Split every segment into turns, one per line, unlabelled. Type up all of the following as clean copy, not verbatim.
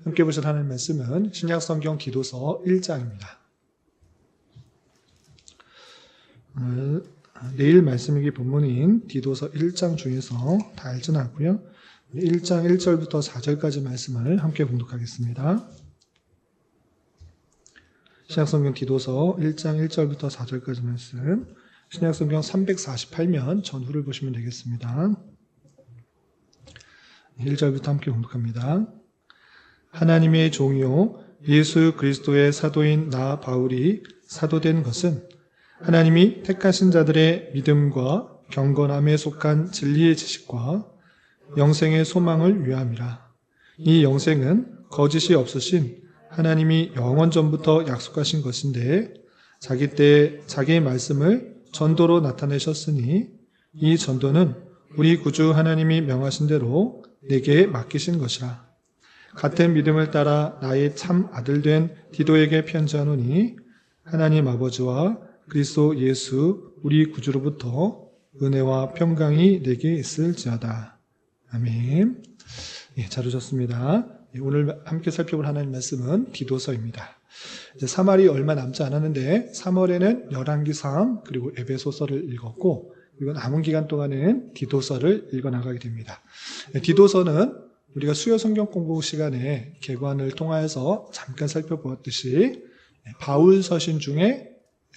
함께 보실 하나님 말씀은 신약성경 디도서 1장입니다. 오늘 내일 말씀이기 본문인 디도서 1장 중에서 다 알지는 않고요. 1장 1절부터 4절까지 말씀을 함께 봉독하겠습니다. 신약성경 디도서 1장 1절부터 4절까지 말씀, 신약성경 348면 전후를 보시면 되겠습니다. 1절부터 함께 봉독합니다. 하나님의 종이요 예수 그리스도의 사도인 나 바울이 사도된 것은 하나님이 택하신 자들의 믿음과 경건함에 속한 진리의 지식과 영생의 소망을 위함이라. 이 영생은 거짓이 없으신 하나님이 영원 전부터 약속하신 것인데 자기 때에 자기의 말씀을 전도로 나타내셨으니 이 전도는 우리 구주 하나님이 명하신 대로 내게 맡기신 것이라. 같은 믿음을 따라 나의 참 아들된 디도에게 편지하노니 하나님 아버지와 그리스도 예수 우리 구주로부터 은혜와 평강이 내게 있을지어다. 아멘. 잘 오셨습니다. 오늘 함께 살펴볼 하나님 말씀은 디도서입니다. 이제 3월이 얼마 남지 않았는데 3월에는 열왕기상 그리고 에베소서를 읽었고 그리고 남은 기간 동안에는 디도서를 읽어나가게 됩니다. 디도서는 우리가 수요 성경 공부 시간에 개관을 통하여서 잠깐 살펴보았듯이 바울 서신 중에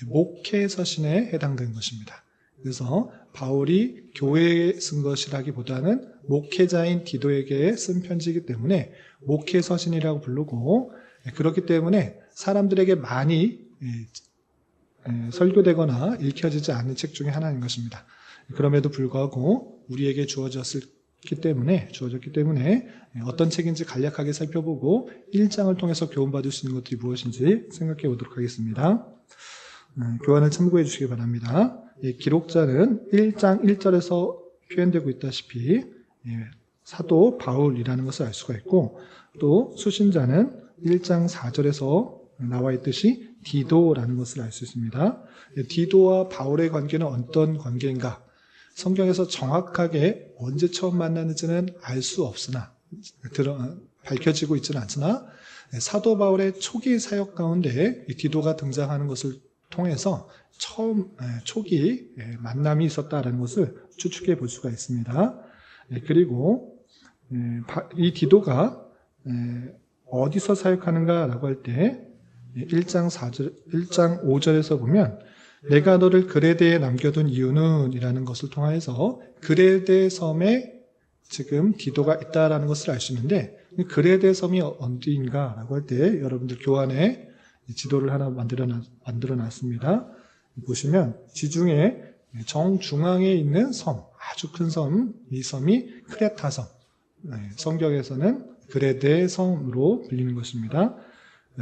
목회 서신에 해당되는 것입니다. 그래서 바울이 교회에 쓴 것이라기보다는 목회자인 디도에게 쓴 편지이기 때문에 목회 서신이라고 부르고, 그렇기 때문에 사람들에게 많이 설교되거나 읽혀지지 않는 책 중에 하나인 것입니다. 그럼에도 불구하고 우리에게 주어졌기 때문에 어떤 책인지 간략하게 살펴보고 1장을 통해서 교훈받을 수 있는 것들이 무엇인지 생각해 보도록 하겠습니다. 교환을 참고해 주시기 바랍니다. 기록자는 1장 1절에서 표현되고 있다시피 사도 바울이라는 것을 알 수가 있고, 또 수신자는 1장 4절에서 나와 있듯이 디도라는 것을 알 수 있습니다. 디도와 바울의 관계는 어떤 관계인가? 성경에서 정확하게 언제 처음 만났는지는 알 수 없으나 밝혀지고 있지는 않으나 사도 바울의 초기 사역 가운데 디도가 등장하는 것을 통해서 초기 만남이 있었다는 것을 추측해 볼 수가 있습니다. 그리고 이 디도가 어디서 사역하는가라고 할 때 1장 5절에서 보면 내가 너를 그레데에 남겨둔 이유는 이라는 것을 통해서 그레데 섬에 지금 디도가 있다라는 것을 알 수 있는데, 그레데 섬이 어디인가라고 할 때 여러분들 교환에 지도를 하나 만들어 놨습니다. 보시면 지중해 정중앙에 있는 섬, 아주 큰 섬, 이 섬이 크레타 섬, 성경에서는 그레데 섬으로 불리는 것입니다.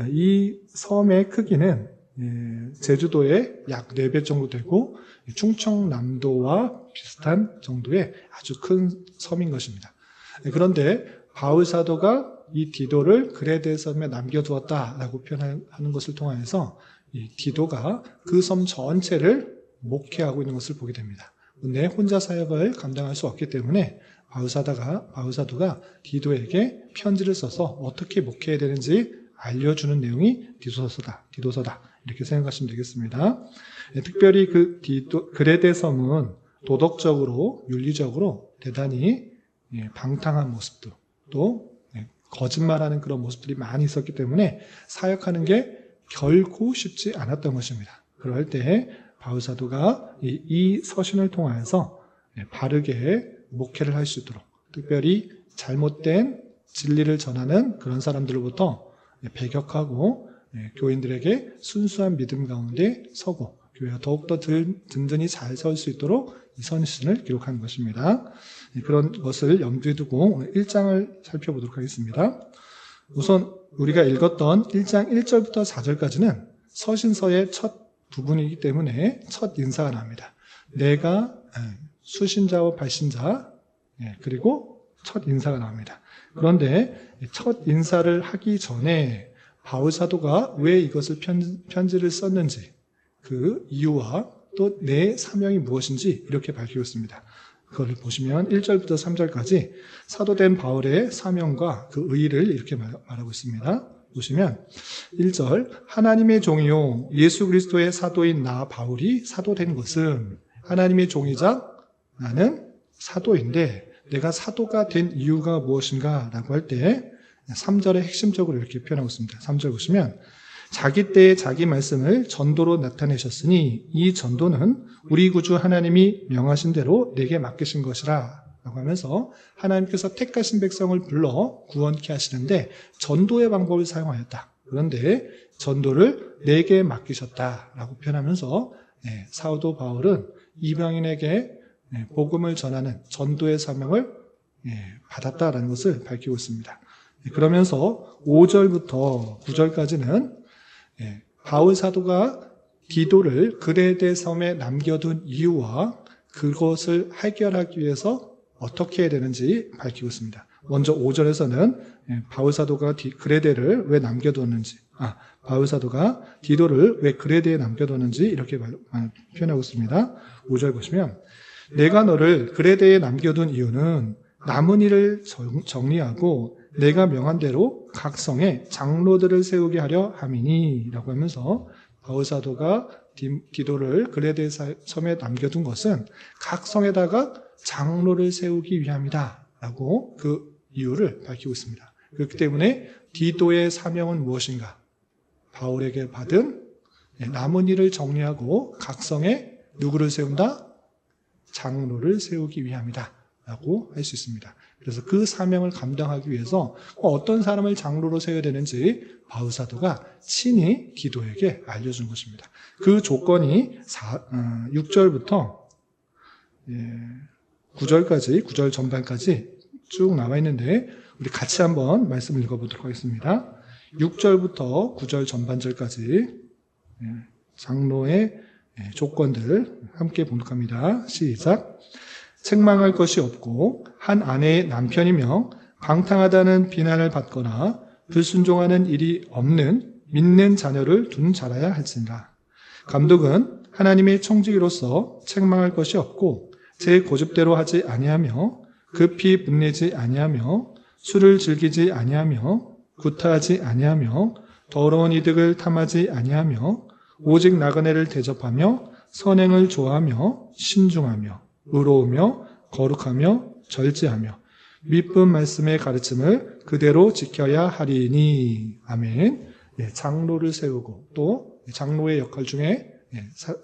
이 섬의 크기는 제주도의 약 4배 정도 되고 충청남도와 비슷한 정도의 아주 큰 섬인 것입니다. 그런데 바울 사도가 이 디도를 그레데 섬에 남겨두었다라고 표현하는 것을 통해서 이 디도가 그 섬 전체를 목회하고 있는 것을 보게 됩니다. 근데 혼자 사역을 감당할 수 없기 때문에 바울 사도가 디도에게 편지를 써서 어떻게 목회해야 되는지 알려주는 내용이 디도서다 이렇게 생각하시면 되겠습니다. 특별히 그레데 섬은 도덕적으로 윤리적으로 대단히 방탕한 모습도 또 거짓말하는 그런 모습들이 많이 있었기 때문에 사역하는 게 결코 쉽지 않았던 것입니다. 그럴 때 바울 사도가 이 서신을 통하여서 바르게 목회를 할 수 있도록, 특별히 잘못된 진리를 전하는 그런 사람들로부터 배격하고 교인들에게 순수한 믿음 가운데 서고 교회가 더욱더 든든히 잘 설 수 있도록 이 서신을 기록한 것입니다. 그런 것을 염두에 두고 오늘 1장을 살펴보도록 하겠습니다. 우선 우리가 읽었던 1장 1절부터 4절까지는 서신서의 첫 부분이기 때문에 첫 인사가 나옵니다. 내가 수신자와 발신자, 그리고 첫 인사가 나옵니다. 그런데 첫 인사를 하기 전에 바울 사도가 왜 이것을 편지를 썼는지, 그 이유와 또 내 사명이 무엇인지 이렇게 밝히고 있습니다. 그거를 보시면 1절부터 3절까지 사도된 바울의 사명과 그 의의를 이렇게 말하고 있습니다. 보시면 1절 하나님의 종이요 예수 그리스도의 사도인 나 바울이 사도된 것은 하나님의 종이자 나는 사도인데 내가 사도가 된 이유가 무엇인가 라고 할 때 3절에 핵심적으로 이렇게 표현하고 있습니다. 3절 보시면 자기 때에 자기 말씀을 전도로 나타내셨으니 이 전도는 우리 구주 하나님이 명하신 대로 내게 맡기신 것이라 라고 하면서 하나님께서 택하신 백성을 불러 구원케 하시는데 전도의 방법을 사용하였다. 그런데 전도를 내게 맡기셨다라고 표현하면서 사도 바울은 이방인에게 복음을 전하는 전도의 사명을 받았다라는 것을 밝히고 있습니다. 그러면서 5절부터 9절까지는 바울 사도가 디도를 그레데 섬에 남겨둔 이유와 그것을 해결하기 위해서 어떻게 해야 되는지 밝히고 있습니다. 먼저 5절에서는 바울 사도가 그레데를 왜 남겨뒀는지, 바울 사도가 디도를 왜 그레데에 남겨뒀는지 이렇게 표현하고 있습니다. 5절 보시면 내가 너를 그레데에 남겨둔 이유는 남은 일을 정리하고 내가 명한 대로 각 성에 장로들을 세우게 하려 함이니 라고 하면서 바울 사도가 디도를 그레데 섬에 남겨둔 것은 각 성에다가 장로를 세우기 위함이다 라고 그 이유를 밝히고 있습니다. 그렇기 때문에 디도의 사명은 무엇인가? 바울에게 받은 남은 일을 정리하고 각 성에 누구를 세운다? 장로를 세우기 위함이다 라고 할 수 있습니다. 그래서 그 사명을 감당하기 위해서 어떤 사람을 장로로 세워야 되는지 바울 사도가 친히 디도에게 알려준 것입니다. 그 조건이 6절부터 9절까지, 9절 전반까지 쭉 나와 있는데 우리 같이 한번 말씀을 읽어보도록 하겠습니다. 6절부터 9절 전반절까지 장로의 조건들 함께 봉독합니다. 시작. 책망할 것이 없고 한 아내의 남편이며 방탕하다는 비난을 받거나 불순종하는 일이 없는 믿는 자녀를 둔 자라야 할지니라. 감독은 하나님의 청지기로서 책망할 것이 없고 제 고집대로 하지 아니하며 급히 분내지 아니하며 술을 즐기지 아니하며 구타하지 아니하며 더러운 이득을 탐하지 아니하며 오직 나그네를 대접하며 선행을 좋아하며 신중하며 의로우며 거룩하며 절제하며 믿음 말씀의 가르침을 그대로 지켜야 하리니. 아멘. 장로를 세우고 또 장로의 역할 중에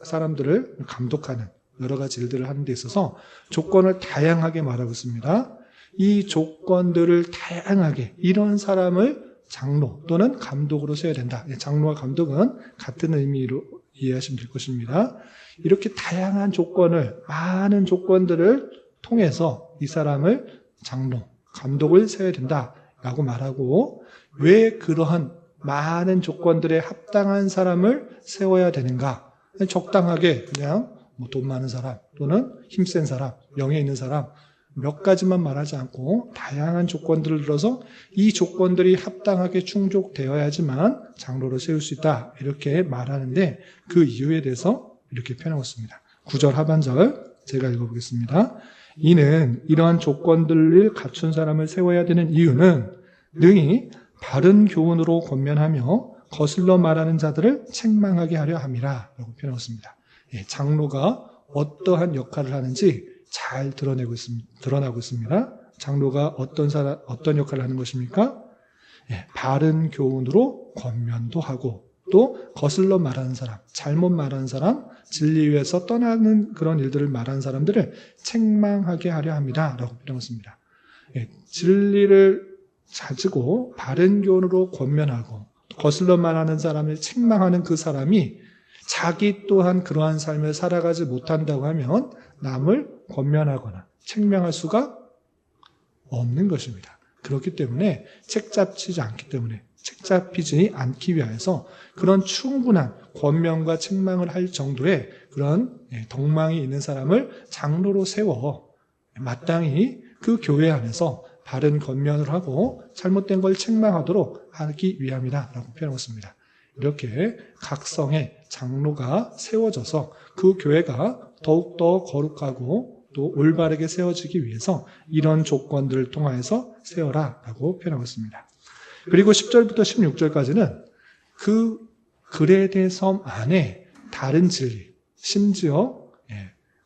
사람들을 감독하는 여러 가지 일들을 하는 데 있어서 조건을 다양하게 말하고 있습니다. 이 조건들을 다양하게 이런 사람을 장로 또는 감독으로 세워야 된다. 장로와 감독은 같은 의미로 이해하시면 될 것입니다. 이렇게 다양한 조건을, 많은 조건들을 통해서 이 사람을 장로, 감독을 세워야 된다라고 말하고, 왜 그러한 많은 조건들에 합당한 사람을 세워야 되는가? 적당하게 그냥 돈 많은 사람 또는 힘센 사람, 명예 있는 사람 몇 가지만 말하지 않고 다양한 조건들을 들어서 이 조건들이 합당하게 충족되어야지만 장로를 세울 수 있다 이렇게 말하는데 그 이유에 대해서 이렇게 표현하고 있습니다. 9절 하반절 제가 읽어보겠습니다. 이는 이러한 조건들을 갖춘 사람을 세워야 되는 이유는 능히 바른 교훈으로 권면하며 거슬러 말하는 자들을 책망하게 하려 함이라 라고 표현하고 있습니다. 장로가 어떠한 역할을 하는지 잘 드러나고 있습니다. 장로가 어떤 역할을 하는 것입니까? 바른 교훈으로 권면도 하고 또 거슬러 말하는 사람, 잘못 말하는 사람, 진리 위에서 떠나는 그런 일들을 말하는 사람들을 책망하게 하려 합니다. 라고 표현했습니다. 진리를 가지고 바른 교훈으로 권면하고 거슬러 말하는 사람을 책망하는 그 사람이 자기 또한 그러한 삶을 살아가지 못한다고 하면 남을 권면하거나 책망할 수가 없는 것입니다. 그렇기 때문에 책잡히지 않기 위해서 그런 충분한 권면과 책망을 할 정도의 그런 덕망이 있는 사람을 장로로 세워 마땅히 그 교회 안에서 바른 권면을 하고 잘못된 걸 책망하도록 하기 위함이다 라고 표현하고 있습니다. 이렇게 각 성에 장로가 세워져서 그 교회가 더욱더 거룩하고 또 올바르게 세워지기 위해서 이런 조건들을 통하여서 세워라 라고 표현하고 있습니다. 그리고 10절부터 16절까지는 그 그레데 섬 안에 다른 진리, 심지어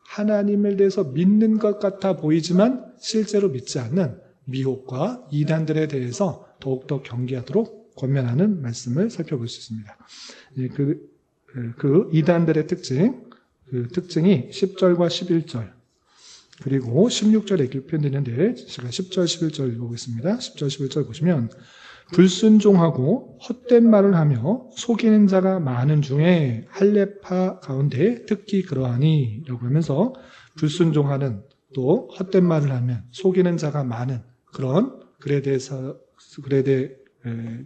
하나님에 대해서 믿는 것 같아 보이지만 실제로 믿지 않는 미혹과 이단들에 대해서 더욱더 경계하도록 권면하는 말씀을 살펴볼 수 있습니다. 그 이단들의 특징, 그 특징이 10절과 11절 그리고 16절에 이렇게 표현되는데 제가 10절, 11절 읽어보겠습니다. 10절, 11절 보시면 불순종하고 헛된 말을 하며 속이는 자가 많은 중에 할례파 가운데 특히 그러하니 라고 하면서 불순종하는 또 헛된 말을 하면 속이는 자가 많은 그런 그레데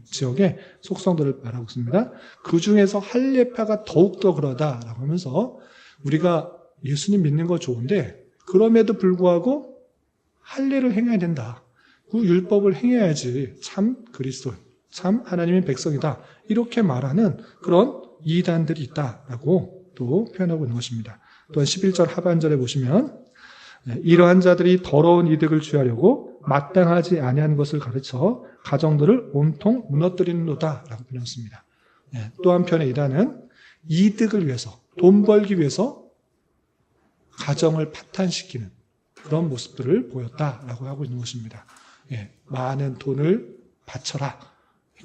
지역의 속성들을 말하고 있습니다. 그 중에서 할례파가 더욱더 그러다라고 하면서 우리가 예수님 믿는 거 좋은데 그럼에도 불구하고 할례를 행해야 된다. 그 율법을 행해야지 참 그리스도, 참 하나님의 백성이다. 이렇게 말하는 그런 이단들이 있다라고 또 표현하고 있는 것입니다. 또한 11절 하반절에 보시면 이러한 자들이 더러운 이득을 취하려고 마땅하지 아니한 것을 가르쳐 가정들을 온통 무너뜨리는도다 라고 표현했습니다. 또 한편에 이단은 이득을 위해서, 돈 벌기 위해서 가정을 파탄시키는 그런 모습들을 보였다라고 하고 있는 것입니다. 많은 돈을 바쳐라.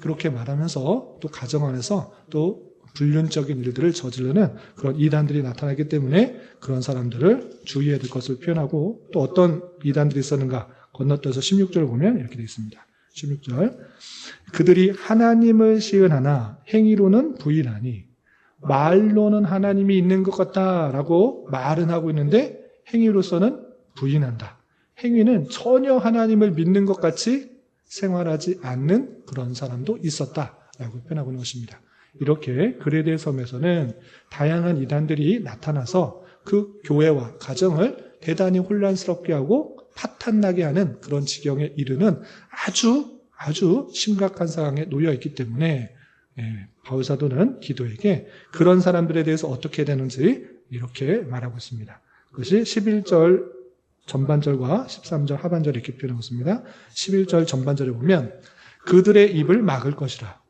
그렇게 말하면서 또 가정 안에서 또 불륜적인 일들을 저지르는 그런 이단들이 나타나기 때문에 그런 사람들을 주의해야 될 것을 표현하고 또 어떤 이단들이 있었는가 건너뛰어서 16절을 보면 이렇게 되어 있습니다. 16절 그들이 하나님을 시은하나 행위로는 부인하니 말로는 하나님이 있는 것 같다라고 말은 하고 있는데 행위로서는 부인한다. 행위는 전혀 하나님을 믿는 것 같이 생활하지 않는 그런 사람도 있었다라고 표현하고 있는 것입니다. 이렇게 그레데 섬에서는 다양한 이단들이 나타나서 그 교회와 가정을 대단히 혼란스럽게 하고 파탄나게 하는 그런 지경에 이르는 아주 심각한 상황에 놓여 있기 때문에 바울사도는 기도에게 그런 사람들에 대해서 어떻게 해야 되는지 이렇게 말하고 있습니다. 그것이 11절 전반절과 13절 하반절에 이렇게 표현하고 있습니다. 11절 전반절에 보면 그들의 입을 막을 것이라.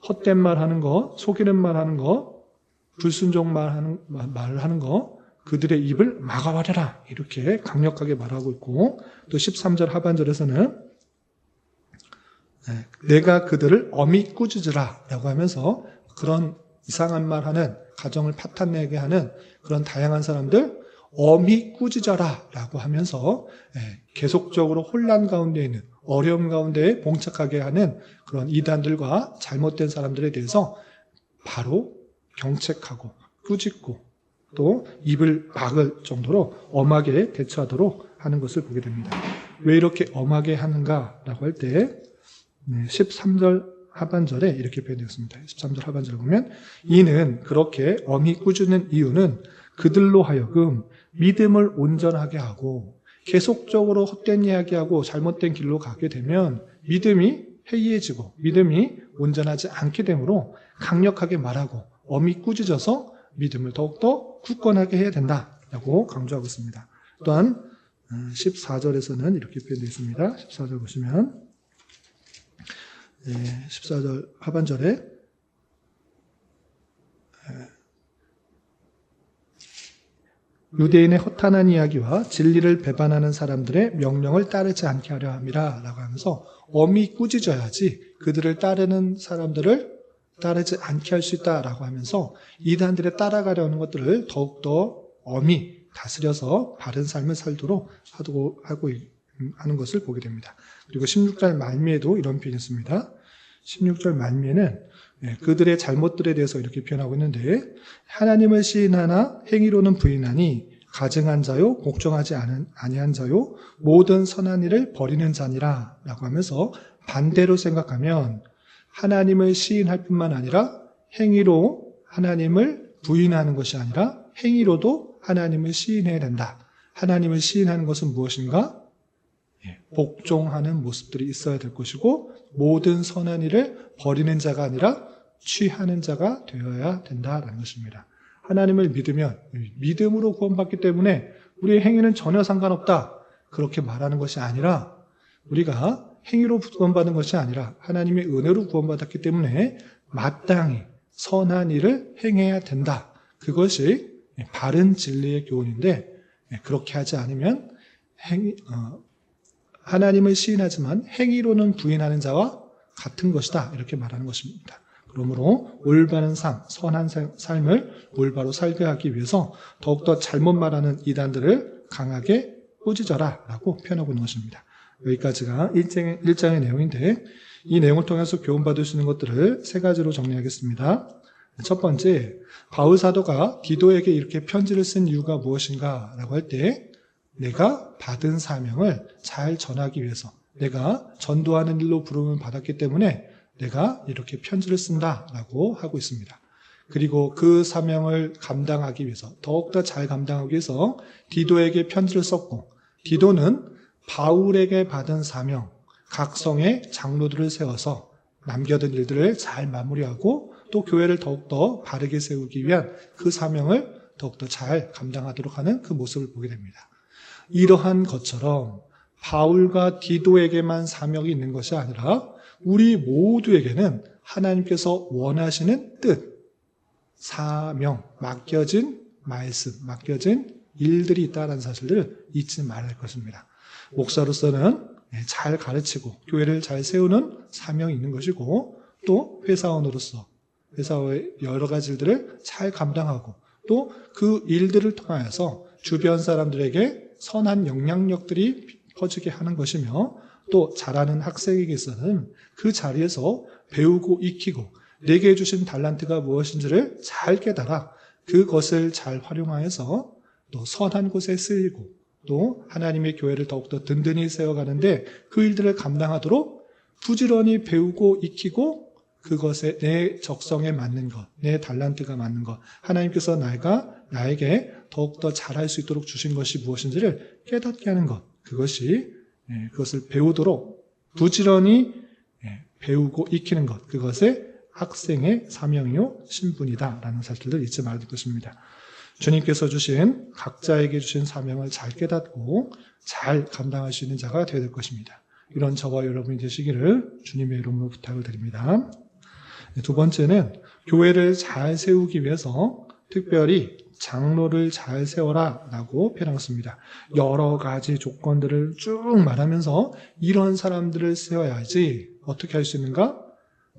헛된 말 하는 거, 속이는 말 하는 거, 불순종 말을 하는 거, 그들의 입을 막아버려라. 이렇게 강력하게 말하고 있고, 또 13절 하반절에서는 내가 그들을 엄히 꾸짖으라. 라고 하면서 그런 이상한 말 하는, 가정을 파탄내게 하는 그런 다양한 사람들, 엄히 꾸짖어라. 라고 하면서 계속적으로 혼란 가운데 있는, 어려움 가운데 봉착하게 하는 그런 이단들과 잘못된 사람들에 대해서 바로 경책하고 꾸짖고 또 입을 막을 정도로 엄하게 대처하도록 하는 것을 보게 됩니다. 왜 이렇게 엄하게 하는가라고 할 때 13절 하반절에 이렇게 표현되었습니다. 13절 하반절을 보면 이는 그렇게 엄히 꾸짖는 이유는 그들로 하여금 믿음을 온전하게 하고 계속적으로 헛된 이야기하고 잘못된 길로 가게 되면 믿음이 해이해지고 믿음이 온전하지 않게 되므로 강력하게 말하고 엄히 꾸짖어서 믿음을 더욱더 굳건하게 해야 된다라고 강조하고 있습니다. 또한 14절에서는 이렇게 표현되어 있습니다. 14절 보시면 14절 하반절에 유대인의 허탄한 이야기와 진리를 배반하는 사람들의 명령을 따르지 않게 하려 함이라 라고 하면서 엄히 꾸짖어야지 그들을 따르는 사람들을 따르지 않게 할 수 있다라고 하면서 이단들에 따라가려는 것들을 더욱더 엄히 다스려서 바른 삶을 살도록 하고 하는 것을 보게 됩니다. 그리고 16절 말미에도 이런 표현이 있습니다. 16절 말미에는 그들의 잘못들에 대해서 이렇게 표현하고 있는데 하나님을 시인하나 행위로는 부인하니 가증한 자요 복종하지 아니한 자요 모든 선한 일을 버리는 자니라 라고 하면서 반대로 생각하면 하나님을 시인할 뿐만 아니라 행위로 하나님을 부인하는 것이 아니라 행위로도 하나님을 시인해야 된다. 하나님을 시인하는 것은 무엇인가? 복종하는 모습들이 있어야 될 것이고 모든 선한 일을 버리는 자가 아니라 취하는 자가 되어야 된다라는 것입니다. 하나님을 믿으면 믿음으로 구원받기 때문에 우리의 행위는 전혀 상관없다. 그렇게 말하는 것이 아니라 우리가 행위로 구원받은 것이 아니라 하나님의 은혜로 구원받았기 때문에 마땅히 선한 일을 행해야 된다. 그것이 바른 진리의 교훈인데 그렇게 하지 않으면 하나님을 시인하지만 행위로는 부인하는 자와 같은 것이다. 이렇게 말하는 것입니다. 그러므로 올바른 삶, 선한 삶을 올바로 살게 하기 위해서 더욱더 잘못 말하는 이단들을 강하게 꾸짖어라 라고 표현하고 있는 것입니다. 여기까지가 1장의 내용인데 이 내용을 통해서 교훈받을 수 있는 것들을 세 가지로 정리하겠습니다. 첫 번째, 바울 사도가 디도에게 이렇게 편지를 쓴 이유가 무엇인가 라고 할 때 내가 받은 사명을 잘 전하기 위해서 내가 전도하는 일로 부름을 받았기 때문에 내가 이렇게 편지를 쓴다라고 하고 있습니다. 그리고 그 사명을 감당하기 위해서 더욱더 잘 감당하기 위해서 디도에게 편지를 썼고 디도는 바울에게 받은 사명, 각성의 장로들을 세워서 남겨둔 일들을 잘 마무리하고 또 교회를 더욱더 바르게 세우기 위한 그 사명을 더욱더 잘 감당하도록 하는 그 모습을 보게 됩니다. 이러한 것처럼 바울과 디도에게만 사명이 있는 것이 아니라 우리 모두에게는 하나님께서 원하시는 뜻, 사명, 맡겨진 말씀, 맡겨진 일들이 있다는 사실을 잊지 말아야 할 것입니다. 목사로서는 잘 가르치고 교회를 잘 세우는 사명이 있는 것이고 또 회사원으로서 회사의 여러 가지 일들을 잘 감당하고 또 그 일들을 통하여서 주변 사람들에게 선한 영향력들이 퍼지게 하는 것이며 또 잘하는 학생에게 있어서는 그 자리에서 배우고 익히고 내게 주신 달란트가 무엇인지를 잘 깨달아 그것을 잘 활용하여서 또 선한 곳에 쓰이고 또 하나님의 교회를 더욱더 든든히 세워가는데 그 일들을 감당하도록 부지런히 배우고 익히고 그것에 내 적성에 맞는 것, 내 달란트가 맞는 것, 하나님께서 나에게 더욱더 잘할 수 있도록 주신 것이 무엇인지를 깨닫게 하는 것, 그것을 배우도록 부지런히 배우고 익히는 것, 그것에 학생의 사명이요 신분이다라는 사실을 잊지 말아야 될 것입니다. 주님께서 주신 각자에게 주신 사명을 잘 깨닫고 잘 감당할 수 있는 자가 되어야 될 것입니다. 이런 저와 여러분이 되시기를 주님의 이름으로 부탁을 드립니다. 두 번째는 교회를 잘 세우기 위해서 특별히 장로를 잘 세워라 라고 표현했습니다. 여러 가지 조건들을 쭉 말하면서 이런 사람들을 세워야지 어떻게 할 수 있는가?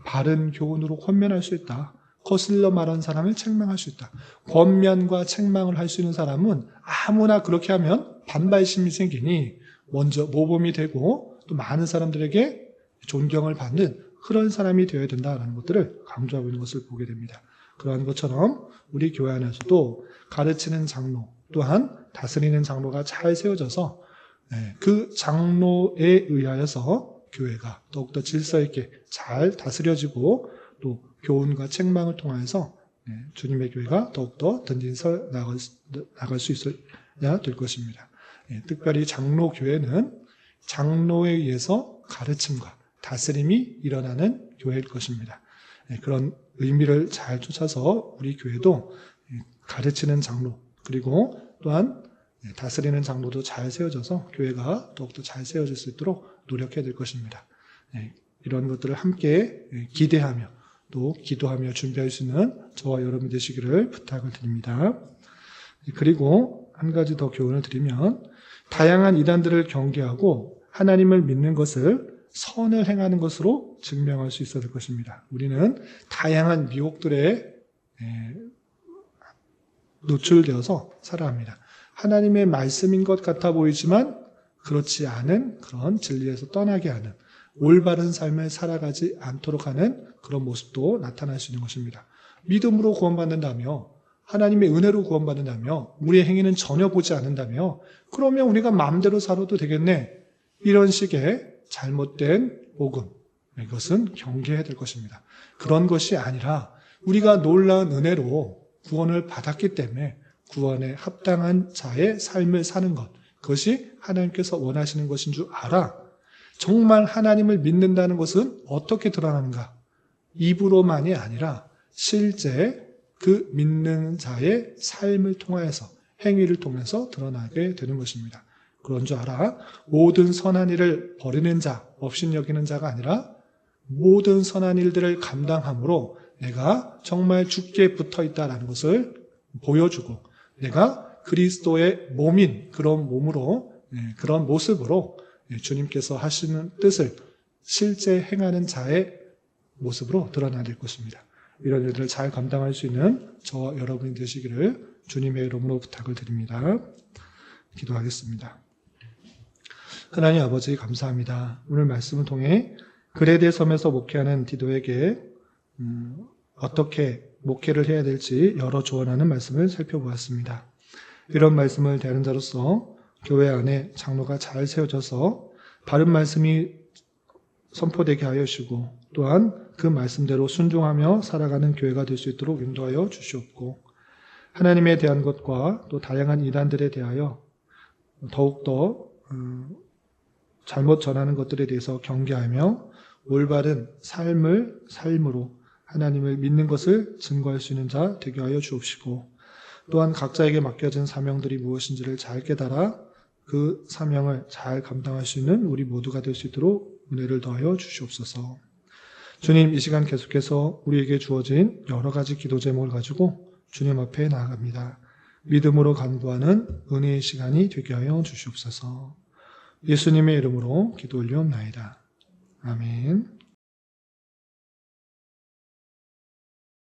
바른 교훈으로 권면할 수 있다. 거슬러 말하는 사람을 책망할 수 있다. 권면과 책망을 할 수 있는 사람은 아무나 그렇게 하면 반발심이 생기니 먼저 모범이 되고 또 많은 사람들에게 존경을 받는 그런 사람이 되어야 된다는 것들을 강조하고 있는 것을 보게 됩니다. 그러한 것처럼 우리 교회 안에서도 가르치는 장로 또한 다스리는 장로가 잘 세워져서 그 장로에 의하여서 교회가 더욱더 질서 있게 잘 다스려지고 또 교훈과 책망을 통해서 주님의 교회가 더욱더 든든히 나갈 수 있어야 될 것입니다. 특별히 장로 교회는 장로에 의해서 가르침과 다스림이 일어나는 교회일 것입니다. 그런 의미를 잘 쫓아서 우리 교회도 가르치는 장로 그리고 또한 다스리는 장로도 잘 세워져서 교회가 더욱더 잘 세워질 수 있도록 노력해야 될 것입니다. 이런 것들을 함께 기대하며 또 기도하며 준비할 수 있는 저와 여러분 되시기를 부탁을 드립니다. 그리고 한 가지 더 교훈을 드리면 다양한 이단들을 경계하고 하나님을 믿는 것을 선을 행하는 것으로 증명할 수 있어야 될 것입니다. 우리는 다양한 미혹들에 노출되어서 살아야 합니다. 하나님의 말씀인 것 같아 보이지만 그렇지 않은 그런 진리에서 떠나게 하는 올바른 삶을 살아가지 않도록 하는 그런 모습도 나타날 수 있는 것입니다. 믿음으로 구원받는다며 하나님의 은혜로 구원받는다며 우리의 행위는 전혀 보지 않는다며 그러면 우리가 마음대로 살아도 되겠네. 이런 식의 잘못된 복음, 이것은 경계해야 될 것입니다. 그런 것이 아니라 우리가 놀라운 은혜로 구원을 받았기 때문에 구원에 합당한 자의 삶을 사는 것, 그것이 하나님께서 원하시는 것인 줄 알아. 정말 하나님을 믿는다는 것은 어떻게 드러나는가? 입으로만이 아니라 실제 그 믿는 자의 삶을 통하여서 행위를 통해서 드러나게 되는 것입니다. 그런 줄 알아. 모든 선한 일을 버리는 자, 업신여기는 자가 아니라 모든 선한 일들을 감당함으로 내가 정말 주께 붙어 있다라는 것을 보여주고 내가 그리스도의 몸인 그런 몸으로 그런 모습으로 주님께서 하시는 뜻을 실제 행하는 자의 모습으로 드러나야 될 것입니다. 이런 일들을 잘 감당할 수 있는 저와 여러분이 되시기를 주님의 이름으로 부탁을 드립니다. 기도하겠습니다. 하나님 아버지 감사합니다. 오늘 말씀을 통해 그레데 섬에서 목회하는 디도에게 어떻게 목회를 해야 될지 여러 조언하는 말씀을 살펴보았습니다. 이런 말씀을 대하는 자로서 교회 안에 장로가 잘 세워져서 바른 말씀이 선포되게 하여 주시고 또한 그 말씀대로 순종하며 살아가는 교회가 될 수 있도록 인도하여 주시옵고 하나님에 대한 것과 또 다양한 이단들에 대하여 더욱더 잘못 전하는 것들에 대해서 경계하며 올바른 삶으로 하나님을 믿는 것을 증거할 수 있는 자 되게 하여 주옵시고 또한 각자에게 맡겨진 사명들이 무엇인지를 잘 깨달아 그 사명을 잘 감당할 수 있는 우리 모두가 될 수 있도록 은혜를 더하여 주시옵소서. 주님, 이 시간 계속해서 우리에게 주어진 여러 가지 기도 제목을 가지고 주님 앞에 나아갑니다. 믿음으로 간구하는 은혜의 시간이 되게 하여 주시옵소서. 예수님의 이름으로 기도 올리옵나이다. 아멘.